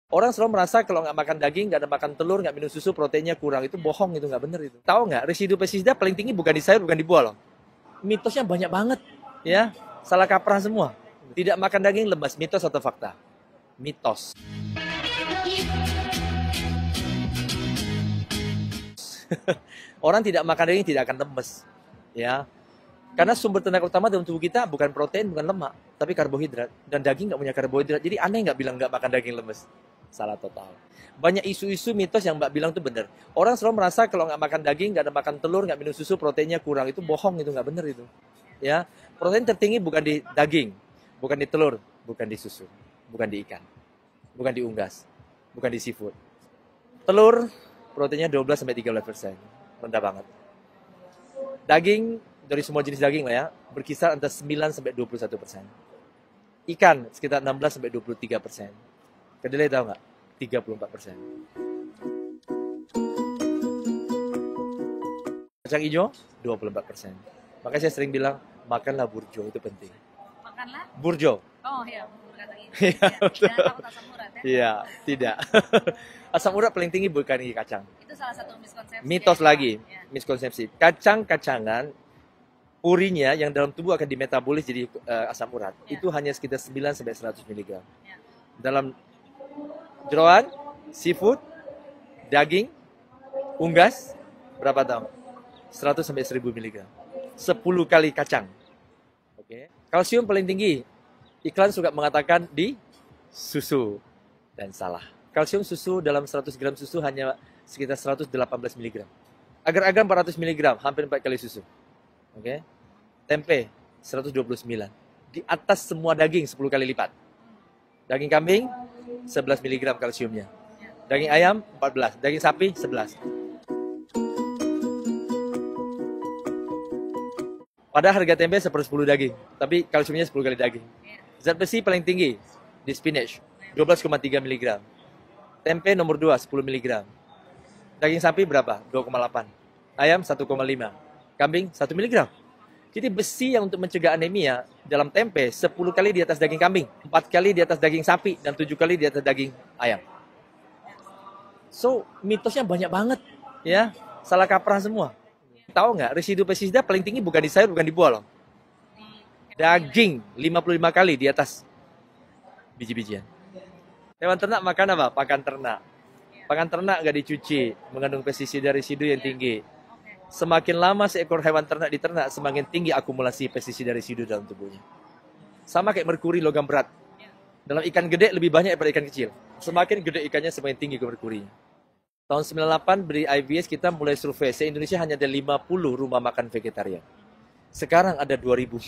Orang selalu merasa kalau nggak makan daging, nggak ada makan telur, nggak minum susu, proteinnya kurang. Itu bohong, itu nggak bener itu. Tahu nggak, residu pestisida paling tinggi bukan di sayur, bukan di buah loh. Mitosnya banyak banget, ya. Salah kaprah semua. Tidak makan daging lemas, mitos atau fakta? Mitos. Orang tidak makan daging tidak akan lemes, ya. Karena sumber tenaga utama dalam tubuh kita bukan protein, bukan lemak, tapi karbohidrat. Dan daging nggak punya karbohidrat, jadi aneh nggak bilang nggak makan daging lemes. Salah total. Banyak isu-isu mitos yang Mbak bilang itu benar. Orang selalu merasa kalau nggak makan daging, nggak ada makan telur, nggak minum susu, proteinnya kurang. Itu bohong, itu nggak benar itu. Ya, protein tertinggi bukan di daging, bukan di telur, bukan di susu, bukan di ikan, bukan di unggas, bukan di seafood. Telur, proteinnya 12-13%. Rendah banget. Daging, dari semua jenis daging lah ya, berkisar antara 9-21%. Ikan, sekitar 16-23%. Kedelai tahu nggak? 34%. Kacang hijau, 24%. Makanya saya sering bilang, makanlah burjo, itu penting. Makanlah? Burjo. Oh iya, berkata ini. Iya, betul. Jangan takut asam urat ya. Iya, tidak. Asam urat paling tinggi bukan di kacang. Itu salah satu miskonsepsi. Mitos ya, lagi, ya. miskonsepsi. Kacang-kacangan, urinya yang dalam tubuh akan dimetabolis jadi asam urat. Ya. Itu hanya sekitar 9-100 mg. Ya. Dalam jeroan, seafood, daging, unggas, berapa tahu? 100-1000 mg. 10 kali kacang. Oke. Kalsium paling tinggi. Iklan suka mengatakan di susu. Dan salah. Kalsium susu dalam 100 gram susu hanya sekitar 118 mg. Agar-agar 400 mg, hampir 4 kali susu. Oke. Tempe 129. Di atas semua daging 10 kali lipat. Daging kambing 11 mg kalsiumnya. Daging ayam 14, daging sapi 11. Pada harga tempe 1/10 daging, tapi kalsiumnya 10 kali daging. Zat besi paling tinggi di spinach 12,3 mg. Tempe nomor 2 10 mg. Daging sapi berapa? 2,8. Ayam 1,5. Kambing 1 mg. Jadi besi yang untuk mencegah anemia dalam tempe 10 kali di atas daging kambing, 4 kali di atas daging sapi, dan 7 kali di atas daging ayam. So, mitosnya banyak banget, ya. Salah kaprah semua. Tahu nggak, residu pestisida paling tinggi bukan di sayur, bukan di buah loh. Daging 55 kali di atas biji-bijian. Hewan ternak makan apa? Pakan ternak. Pakan ternak nggak dicuci, mengandung pestisida residu yang tinggi. Semakin lama seekor hewan ternak diternak, semakin tinggi akumulasi pestisida residu dalam tubuhnya. Sama kayak merkuri logam berat. Dalam ikan gede lebih banyak daripada ikan kecil. Semakin gede ikannya, semakin tinggi merkurinya. Tahun 98 beri IBS kita mulai survei. Se-Indonesia hanya ada 50 rumah makan vegetarian. Sekarang ada 2000.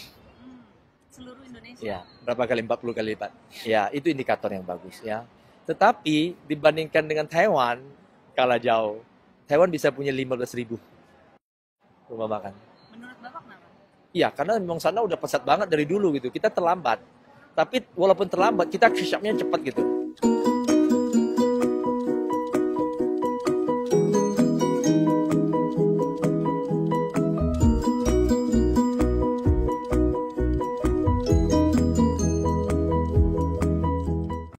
Seluruh Indonesia. Ya, berapa kali? 40 kali lipat. Ya, itu indikator yang bagus ya. Tetapi dibandingkan dengan Taiwan, kalah jauh. Taiwan bisa punya 15.000 rumah makan. Menurut Bapak kenapa? Iya, karena memang sana udah pesat banget dari dulu gitu. Kita terlambat. Tapi walaupun terlambat, kita catch up-nya cepat gitu.